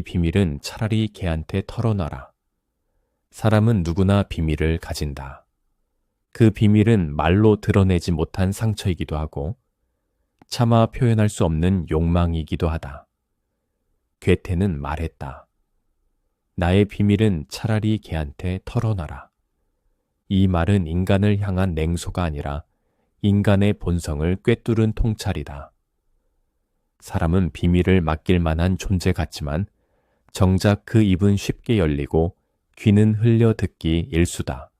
비밀은 차라리 걔한테 털어놔라. 사람은 누구나 비밀을 가진다. 그 비밀은 말로 드러내지 못한 상처이기도 하고 차마 표현할 수 없는 욕망이기도 하다. 괴테는 말했다. 나의 비밀은 차라리 걔한테 털어놔라. 이 말은 인간을 향한 냉소가 아니라 인간의 본성을 꿰뚫은 통찰이다. 사람은 비밀을 맡길 만한 존재 같지만 정작 그 입은 쉽게 열리고 귀는 흘려 듣기 일수다.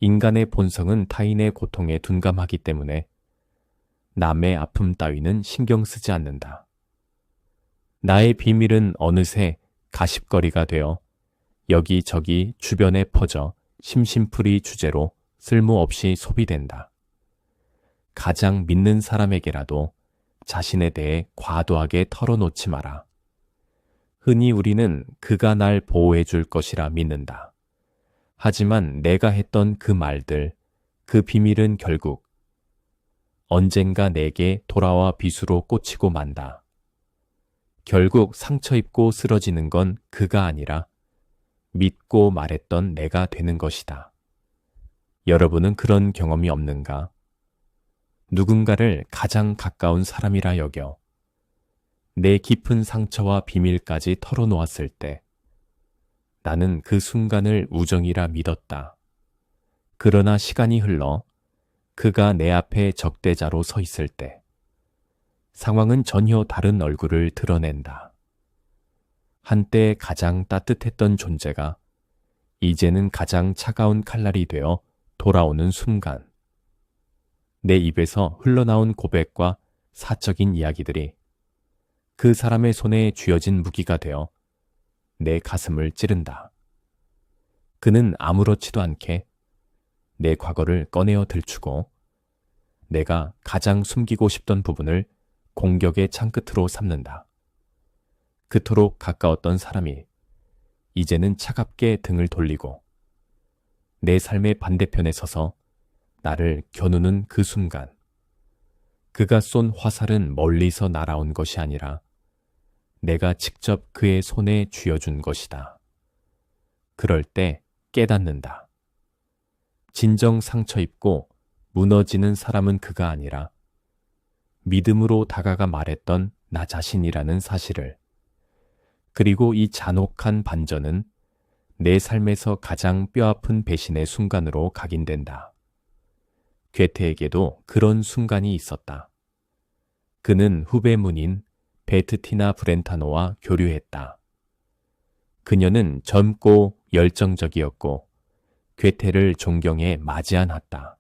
인간의 본성은 타인의 고통에 둔감하기 때문에 남의 아픔 따위는 신경 쓰지 않는다. 나의 비밀은 어느새 가십거리가 되어 여기저기 주변에 퍼져 심심풀이 주제로 쓸모없이 소비된다. 가장 믿는 사람에게라도 자신에 대해 과도하게 털어놓지 마라. 흔히 우리는 그가 날 보호해 줄 것이라 믿는다. 하지만 내가 했던 그 말들, 그 비밀은 결국 언젠가 내게 돌아와 비수로 꽂히고 만다. 결국 상처 입고 쓰러지는 건 그가 아니라 믿고 말했던 내가 되는 것이다. 여러분은 그런 경험이 없는가? 누군가를 가장 가까운 사람이라 여겨 내 깊은 상처와 비밀까지 털어놓았을 때 나는 그 순간을 우정이라 믿었다. 그러나 시간이 흘러 그가 내 앞에 적대자로 서 있을 때 상황은 전혀 다른 얼굴을 드러낸다. 한때 가장 따뜻했던 존재가 이제는 가장 차가운 칼날이 되어 돌아오는 순간 내 입에서 흘러나온 고백과 사적인 이야기들이 그 사람의 손에 쥐어진 무기가 되어 내 가슴을 찌른다. 그는 아무렇지도 않게 내 과거를 꺼내어 들추고 내가 가장 숨기고 싶던 부분을 공격의 창끝으로 삼는다. 그토록 가까웠던 사람이 이제는 차갑게 등을 돌리고 내 삶의 반대편에 서서 나를 겨누는 그 순간 그가 쏜 화살은 멀리서 날아온 것이 아니라 내가 직접 그의 손에 쥐어준 것이다. 그럴 때 깨닫는다. 진정 상처 입고 무너지는 사람은 그가 아니라 믿음으로 다가가 말했던 나 자신이라는 사실을. 그리고 이 잔혹한 반전은 내 삶에서 가장 뼈아픈 배신의 순간으로 각인된다. 괴테에게도 그런 순간이 있었다. 그는 후배문인 베트티나 브렌타노와 교류했다. 그녀는 젊고 열정적이었고 괴테를 존경해 맞이 않았다.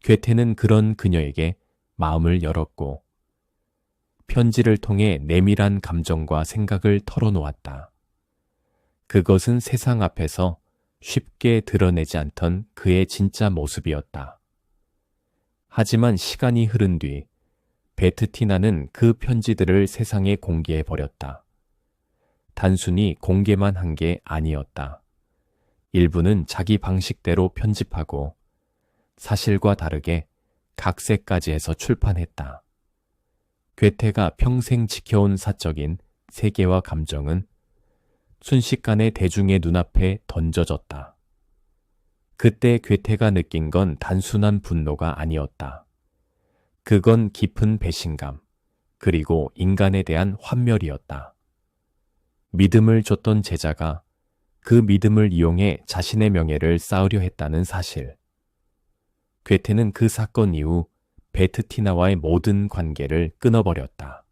괴테는 그런 그녀에게 마음을 열었고 편지를 통해 내밀한 감정과 생각을 털어놓았다. 그것은 세상 앞에서 쉽게 드러내지 않던 그의 진짜 모습이었다. 하지만 시간이 흐른 뒤 베트티나는 그 편지들을 세상에 공개해버렸다. 단순히 공개만 한 게 아니었다. 일부는 자기 방식대로 편집하고 사실과 다르게 각색까지 해서 출판했다. 괴테가 평생 지켜온 사적인 세계와 감정은 순식간에 대중의 눈앞에 던져졌다. 그때 괴테가 느낀 건 단순한 분노가 아니었다. 그건 깊은 배신감, 그리고 인간에 대한 환멸이었다. 믿음을 줬던 제자가 그 믿음을 이용해 자신의 명예를 쌓으려 했다는 사실. 괴테는 그 사건 이후 베트티나와의 모든 관계를 끊어버렸다.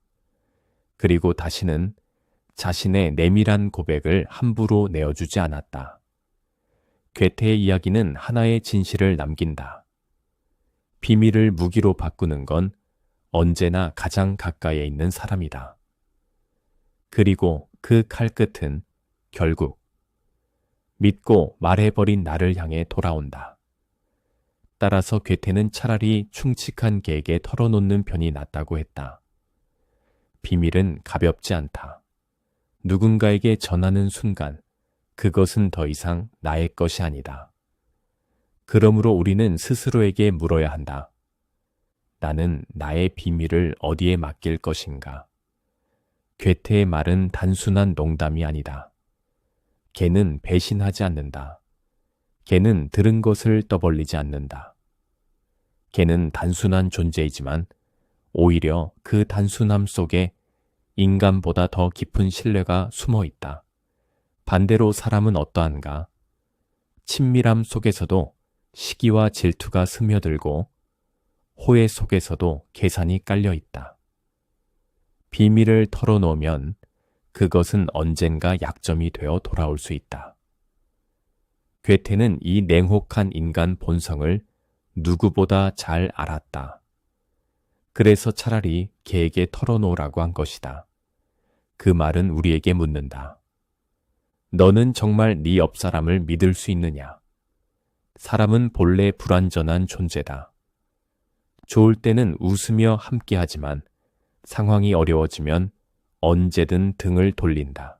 그리고 다시는 자신의 내밀한 고백을 함부로 내어주지 않았다. 괴테의 이야기는 하나의 진실을 남긴다. 비밀을 무기로 바꾸는 건 언제나 가장 가까이에 있는 사람이다. 그리고 그 칼끝은 결국 믿고 말해버린 나를 향해 돌아온다. 따라서 괴테는 차라리 충직한 개에게 털어놓는 편이 낫다고 했다. 비밀은 가볍지 않다. 누군가에게 전하는 순간 그것은 더 이상 나의 것이 아니다. 그러므로 우리는 스스로에게 물어야 한다. 나는 나의 비밀을 어디에 맡길 것인가? 괴테의 말은 단순한 농담이 아니다. 개는 배신하지 않는다. 개는 들은 것을 떠벌리지 않는다. 개는 단순한 존재이지만 오히려 그 단순함 속에 인간보다 더 깊은 신뢰가 숨어 있다. 반대로 사람은 어떠한가? 친밀함 속에서도 시기와 질투가 스며들고 호혜 속에서도 계산이 깔려 있다. 비밀을 털어놓으면 그것은 언젠가 약점이 되어 돌아올 수 있다. 괴테는 이 냉혹한 인간 본성을 누구보다 잘 알았다. 그래서 차라리 개에게 털어놓으라고 한 것이다. 그 말은 우리에게 묻는다. 너는 정말 네 옆사람을 믿을 수 있느냐? 사람은 본래 불완전한 존재다. 좋을 때는 웃으며 함께하지만 상황이 어려워지면 언제든 등을 돌린다.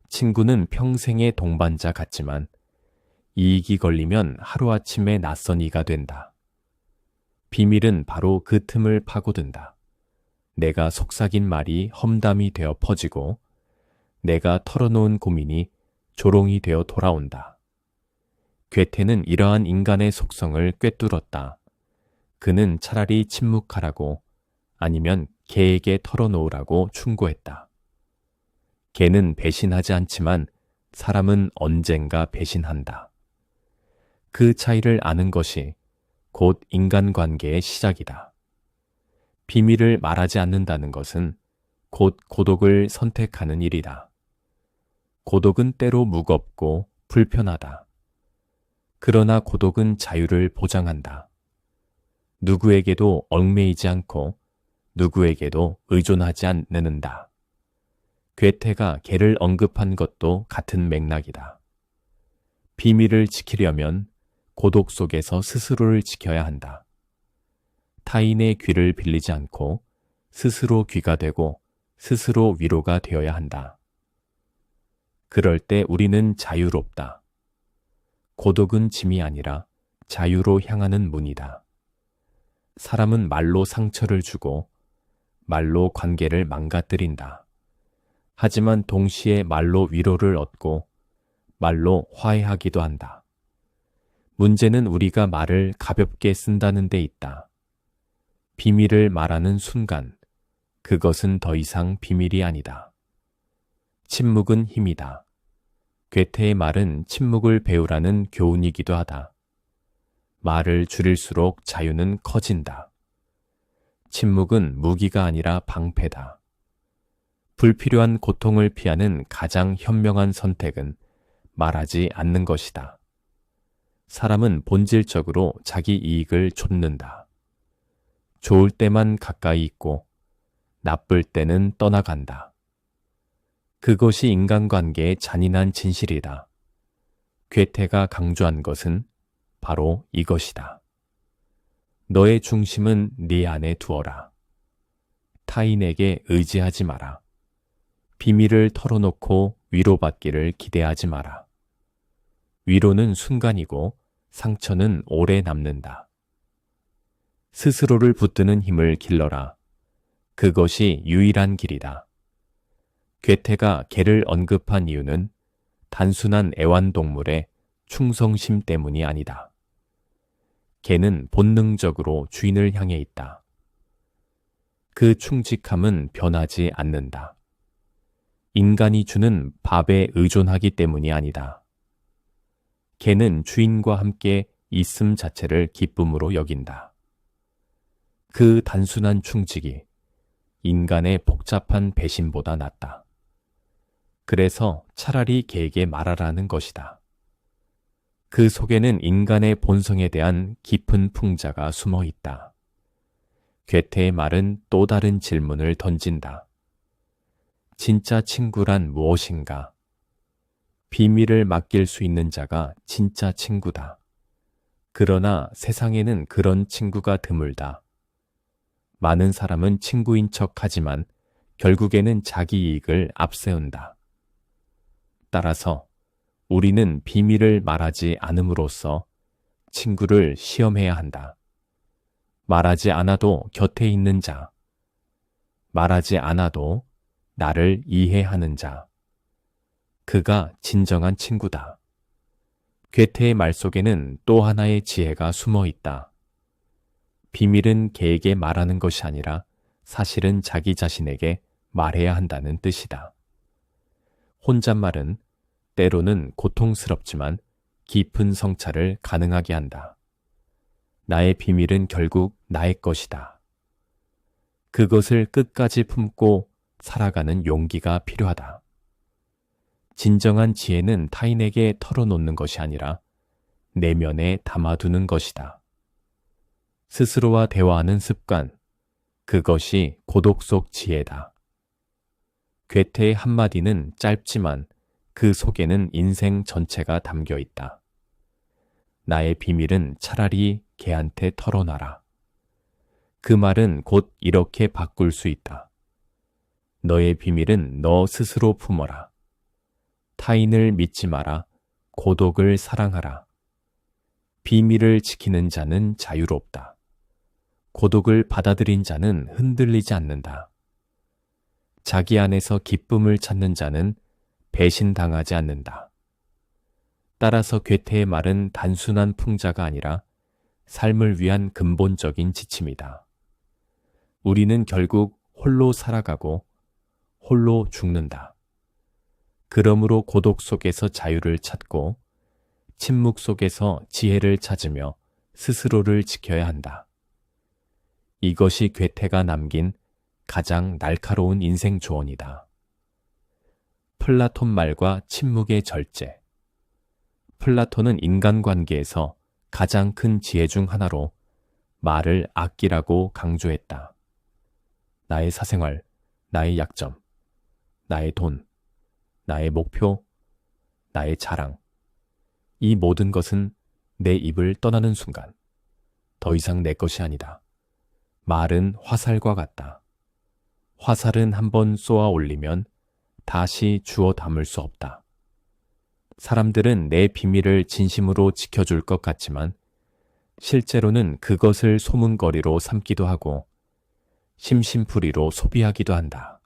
친구는 평생의 동반자 같지만 이익이 걸리면 하루아침에 낯선 이가 된다. 비밀은 바로 그 틈을 파고든다. 내가 속삭인 말이 험담이 되어 퍼지고 내가 털어놓은 고민이 조롱이 되어 돌아온다. 괴테는 이러한 인간의 속성을 꿰뚫었다. 그는 차라리 침묵하라고 아니면 개에게 털어놓으라고 충고했다. 개는 배신하지 않지만 사람은 언젠가 배신한다. 그 차이를 아는 것이 곧 인간관계의 시작이다. 비밀을 말하지 않는다는 것은 곧 고독을 선택하는 일이다. 고독은 때로 무겁고 불편하다. 그러나 고독은 자유를 보장한다. 누구에게도 얽매이지 않고 누구에게도 의존하지 않는다. 괴테가 개를 언급한 것도 같은 맥락이다. 비밀을 지키려면 고독 속에서 스스로를 지켜야 한다. 타인의 귀를 빌리지 않고 스스로 귀가 되고 스스로 위로가 되어야 한다. 그럴 때 우리는 자유롭다. 고독은 짐이 아니라 자유로 향하는 문이다. 사람은 말로 상처를 주고 말로 관계를 망가뜨린다. 하지만 동시에 말로 위로를 얻고 말로 화해하기도 한다. 문제는 우리가 말을 가볍게 쓴다는 데 있다. 비밀을 말하는 순간 그것은 더 이상 비밀이 아니다. 침묵은 힘이다. 괴테의 말은 침묵을 배우라는 교훈이기도 하다. 말을 줄일수록 자유는 커진다. 침묵은 무기가 아니라 방패다. 불필요한 고통을 피하는 가장 현명한 선택은 말하지 않는 것이다. 사람은 본질적으로 자기 이익을 좇는다. 좋을 때만 가까이 있고 나쁠 때는 떠나간다. 그것이 인간관계의 잔인한 진실이다. 괴테가 강조한 것은 바로 이것이다. 너의 중심은 네 안에 두어라. 타인에게 의지하지 마라. 비밀을 털어놓고 위로받기를 기대하지 마라. 위로는 순간이고 상처는 오래 남는다. 스스로를 붙드는 힘을 길러라. 그것이 유일한 길이다. 괴테가 개를 언급한 이유는 단순한 애완동물의 충성심 때문이 아니다. 개는 본능적으로 주인을 향해 있다. 그 충직함은 변하지 않는다. 인간이 주는 밥에 의존하기 때문이 아니다. 개는 주인과 함께 있음 자체를 기쁨으로 여긴다. 그 단순한 충직이 인간의 복잡한 배신보다 낫다. 그래서 차라리 개에게 말하라는 것이다. 그 속에는 인간의 본성에 대한 깊은 풍자가 숨어 있다. 괴테의 말은 또 다른 질문을 던진다. 진짜 친구란 무엇인가? 비밀을 맡길 수 있는 자가 진짜 친구다. 그러나 세상에는 그런 친구가 드물다. 많은 사람은 친구인 척 하지만 결국에는 자기 이익을 앞세운다. 따라서 우리는 비밀을 말하지 않음으로써 친구를 시험해야 한다. 말하지 않아도 곁에 있는 자, 말하지 않아도 나를 이해하는 자. 그가 진정한 친구다. 괴테의 말 속에는 또 하나의 지혜가 숨어 있다. 비밀은 개에게 말하는 것이 아니라 사실은 자기 자신에게 말해야 한다는 뜻이다. 혼잣말은 때로는 고통스럽지만 깊은 성찰을 가능하게 한다. 나의 비밀은 결국 나의 것이다. 그것을 끝까지 품고 살아가는 용기가 필요하다. 진정한 지혜는 타인에게 털어놓는 것이 아니라 내면에 담아두는 것이다. 스스로와 대화하는 습관, 그것이 고독 속 지혜다. 괴테의 한마디는 짧지만 그 속에는 인생 전체가 담겨 있다. 나의 비밀은 차라리 개한테 털어놔라. 그 말은 곧 이렇게 바꿀 수 있다. 너의 비밀은 너 스스로 품어라. 타인을 믿지 마라. 고독을 사랑하라. 비밀을 지키는 자는 자유롭다. 고독을 받아들인 자는 흔들리지 않는다. 자기 안에서 기쁨을 찾는 자는 배신당하지 않는다. 따라서 괴테의 말은 단순한 풍자가 아니라 삶을 위한 근본적인 지침이다. 우리는 결국 홀로 살아가고 홀로 죽는다. 그러므로 고독 속에서 자유를 찾고 침묵 속에서 지혜를 찾으며 스스로를 지켜야 한다. 이것이 괴테가 남긴 가장 날카로운 인생 조언이다. 플라톤 말과 침묵의 절제. 플라톤은 인간관계에서 가장 큰 지혜 중 하나로 말을 아끼라고 강조했다. 나의 사생활, 나의 약점, 나의 돈, 나의 목표, 나의 자랑. 이 모든 것은 내 입을 떠나는 순간 더 이상 내 것이 아니다. 말은 화살과 같다. 화살은 한번 쏘아 올리면 다시 주워 담을 수 없다. 사람들은 내 비밀을 진심으로 지켜줄 것 같지만 실제로는 그것을 소문거리로 삼기도 하고 심심풀이로 소비하기도 한다.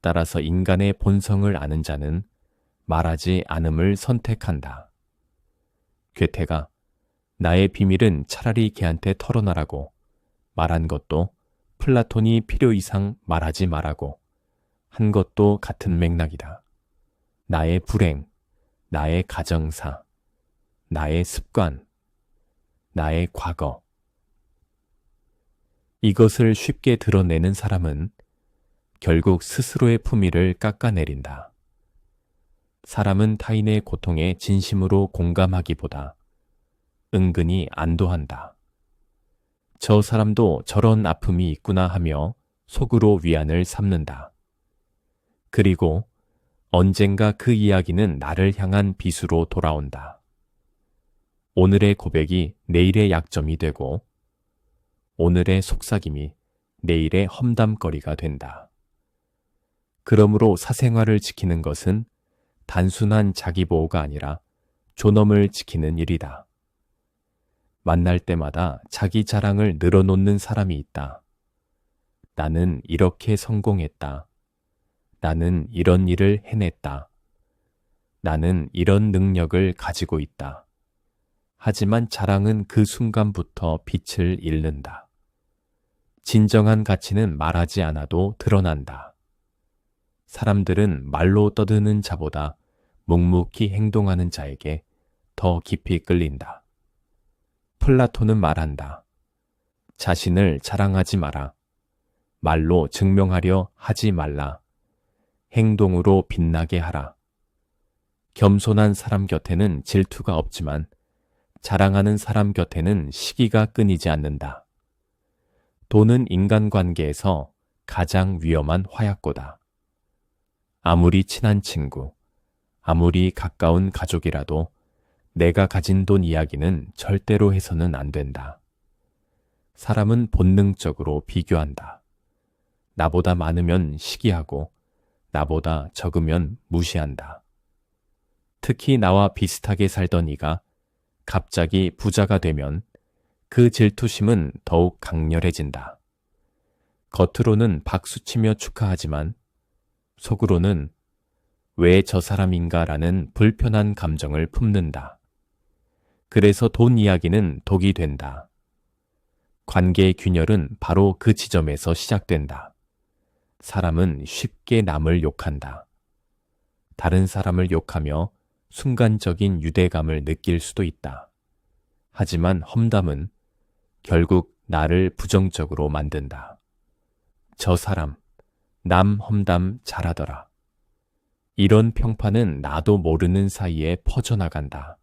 따라서 인간의 본성을 아는 자는 말하지 않음을 선택한다. 괴테가 나의 비밀은 차라리 걔한테 털어놔라고 말한 것도 플라톤이 필요 이상 말하지 말라고 한 것도 같은 맥락이다. 나의 불행, 나의 가정사, 나의 습관, 나의 과거. 이것을 쉽게 드러내는 사람은 결국 스스로의 품위를 깎아내린다. 사람은 타인의 고통에 진심으로 공감하기보다 은근히 안도한다. 저 사람도 저런 아픔이 있구나 하며 속으로 위안을 삼는다. 그리고 언젠가 그 이야기는 나를 향한 비수로 돌아온다. 오늘의 고백이 내일의 약점이 되고 오늘의 속삭임이 내일의 험담거리가 된다. 그러므로 사생활을 지키는 것은 단순한 자기보호가 아니라 존엄을 지키는 일이다. 만날 때마다 자기 자랑을 늘어놓는 사람이 있다. 나는 이렇게 성공했다. 나는 이런 일을 해냈다. 나는 이런 능력을 가지고 있다. 하지만 자랑은 그 순간부터 빛을 잃는다. 진정한 가치는 말하지 않아도 드러난다. 사람들은 말로 떠드는 자보다 묵묵히 행동하는 자에게 더 깊이 끌린다. 플라톤은 말한다. 자신을 자랑하지 마라. 말로 증명하려 하지 말라. 행동으로 빛나게 하라. 겸손한 사람 곁에는 질투가 없지만 자랑하는 사람 곁에는 시기가 끊이지 않는다. 돈은 인간관계에서 가장 위험한 화약고다. 아무리 친한 친구, 아무리 가까운 가족이라도 내가 가진 돈 이야기는 절대로 해서는 안 된다. 사람은 본능적으로 비교한다. 나보다 많으면 시기하고 나보다 적으면 무시한다. 특히 나와 비슷하게 살던 이가 갑자기 부자가 되면 그 질투심은 더욱 강렬해진다. 겉으로는 박수치며 축하하지만 속으로는 왜 저 사람인가라는 불편한 감정을 품는다. 그래서 돈 이야기는 독이 된다. 관계의 균열은 바로 그 지점에서 시작된다. 사람은 쉽게 남을 욕한다. 다른 사람을 욕하며 순간적인 유대감을 느낄 수도 있다. 하지만 험담은 결국 나를 부정적으로 만든다. 저 사람, 남 험담 잘하더라. 이런 평판은 나도 모르는 사이에 퍼져나간다.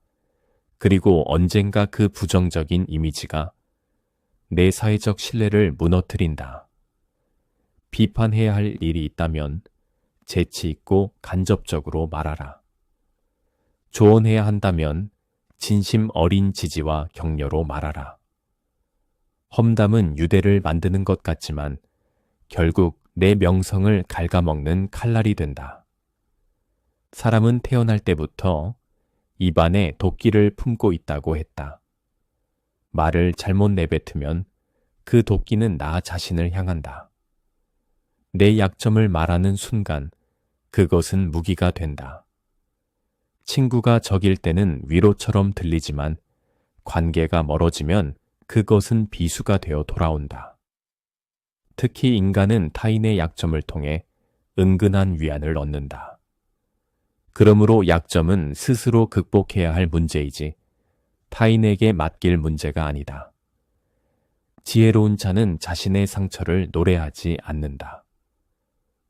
그리고 언젠가 그 부정적인 이미지가 내 사회적 신뢰를 무너뜨린다. 비판해야 할 일이 있다면 재치 있고 간접적으로 말하라. 조언해야 한다면 진심 어린 지지와 격려로 말하라. 험담은 유대를 만드는 것 같지만 결국 내 명성을 갉아먹는 칼날이 된다. 사람은 태어날 때부터 입안에 도끼를 품고 있다고 했다. 말을 잘못 내뱉으면 그 도끼는 나 자신을 향한다. 내 약점을 말하는 순간 그것은 무기가 된다. 친구가 적일 때는 위로처럼 들리지만 관계가 멀어지면 그것은 비수가 되어 돌아온다. 특히 인간은 타인의 약점을 통해 은근한 위안을 얻는다. 그러므로 약점은 스스로 극복해야 할 문제이지 타인에게 맡길 문제가 아니다. 지혜로운 자는 자신의 상처를 노래하지 않는다.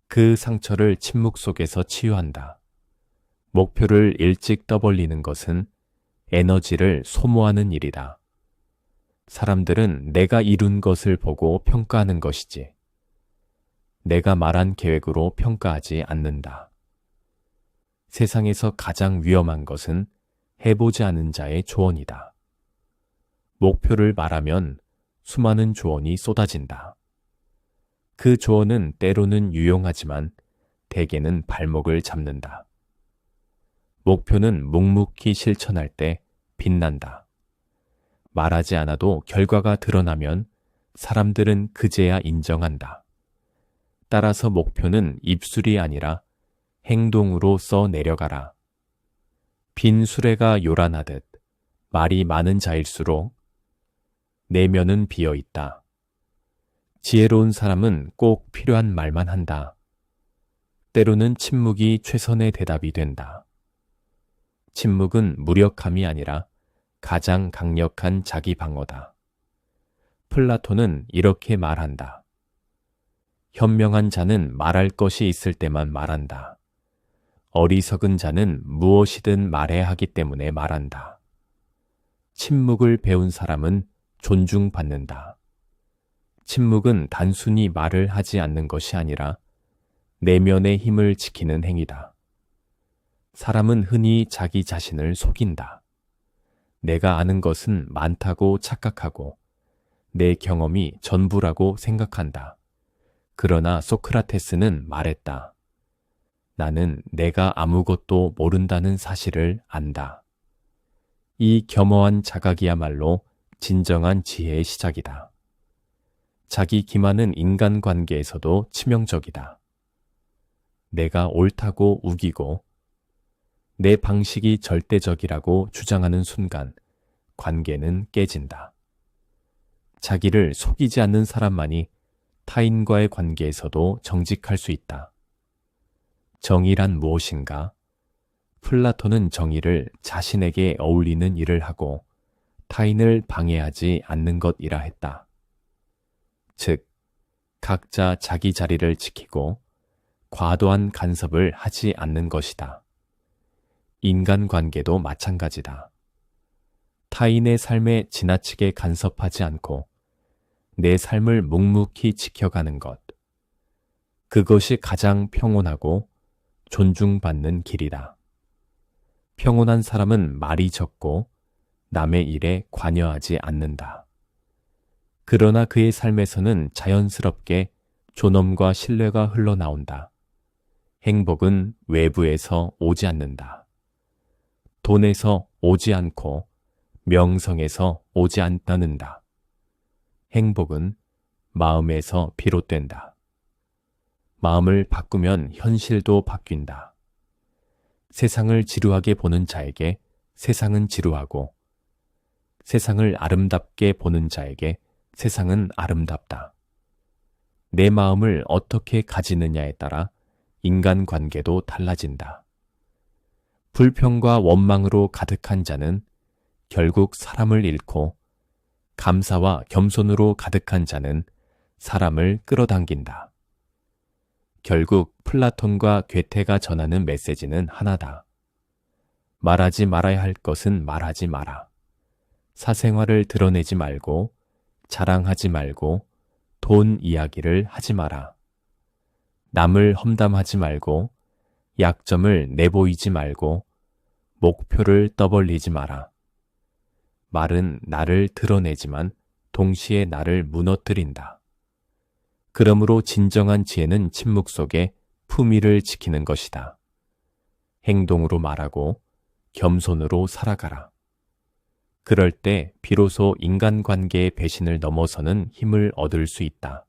그 상처를 침묵 속에서 치유한다. 목표를 일찍 떠벌리는 것은 에너지를 소모하는 일이다. 사람들은 내가 이룬 것을 보고 평가하는 것이지 내가 말한 계획으로 평가하지 않는다. 세상에서 가장 위험한 것은 해보지 않은 자의 조언이다. 목표를 말하면 수많은 조언이 쏟아진다. 그 조언은 때로는 유용하지만 대개는 발목을 잡는다. 목표는 묵묵히 실천할 때 빛난다. 말하지 않아도 결과가 드러나면 사람들은 그제야 인정한다. 따라서 목표는 입술이 아니라 행동으로 써 내려가라. 빈 수레가 요란하듯 말이 많은 자일수록 내면은 비어 있다. 지혜로운 사람은 꼭 필요한 말만 한다. 때로는 침묵이 최선의 대답이 된다. 침묵은 무력함이 아니라 가장 강력한 자기 방어다. 플라톤은 이렇게 말한다. 현명한 자는 말할 것이 있을 때만 말한다. 어리석은 자는 무엇이든 말해야 하기 때문에 말한다. 침묵을 배운 사람은 존중받는다. 침묵은 단순히 말을 하지 않는 것이 아니라 내면의 힘을 지키는 행위다. 사람은 흔히 자기 자신을 속인다. 내가 아는 것은 많다고 착각하고 내 경험이 전부라고 생각한다. 그러나 소크라테스는 말했다. 나는 내가 아무것도 모른다는 사실을 안다. 이 겸허한 자각이야말로 진정한 지혜의 시작이다. 자기 기만은 인간관계에서도 치명적이다. 내가 옳다고 우기고 내 방식이 절대적이라고 주장하는 순간 관계는 깨진다. 자기를 속이지 않는 사람만이 타인과의 관계에서도 정직할 수 있다. 정의란 무엇인가? 플라톤은 정의를 자신에게 어울리는 일을 하고 타인을 방해하지 않는 것이라 했다. 즉, 각자 자기 자리를 지키고 과도한 간섭을 하지 않는 것이다. 인간관계도 마찬가지다. 타인의 삶에 지나치게 간섭하지 않고 내 삶을 묵묵히 지켜가는 것. 그것이 가장 평온하고 존중받는 길이다. 평온한 사람은 말이 적고 남의 일에 관여하지 않는다. 그러나 그의 삶에서는 자연스럽게 존엄과 신뢰가 흘러나온다. 행복은 외부에서 오지 않는다. 돈에서 오지 않고 명성에서 오지 않는다. 행복은 마음에서 비롯된다. 마음을 바꾸면 현실도 바뀐다. 세상을 지루하게 보는 자에게 세상은 지루하고, 세상을 아름답게 보는 자에게 세상은 아름답다. 내 마음을 어떻게 가지느냐에 따라 인간관계도 달라진다. 불평과 원망으로 가득한 자는 결국 사람을 잃고, 감사와 겸손으로 가득한 자는 사람을 끌어당긴다. 결국 플라톤과 괴테가 전하는 메시지는 하나다. 말하지 말아야 할 것은 말하지 마라. 사생활을 드러내지 말고, 자랑하지 말고, 돈 이야기를 하지 마라. 남을 험담하지 말고, 약점을 내보이지 말고, 목표를 떠벌리지 마라. 말은 나를 드러내지만 동시에 나를 무너뜨린다. 그러므로 진정한 지혜는 침묵 속에 품위를 지키는 것이다. 행동으로 말하고 겸손으로 살아가라. 그럴 때 비로소 인간관계의 배신을 넘어서는 힘을 얻을 수 있다.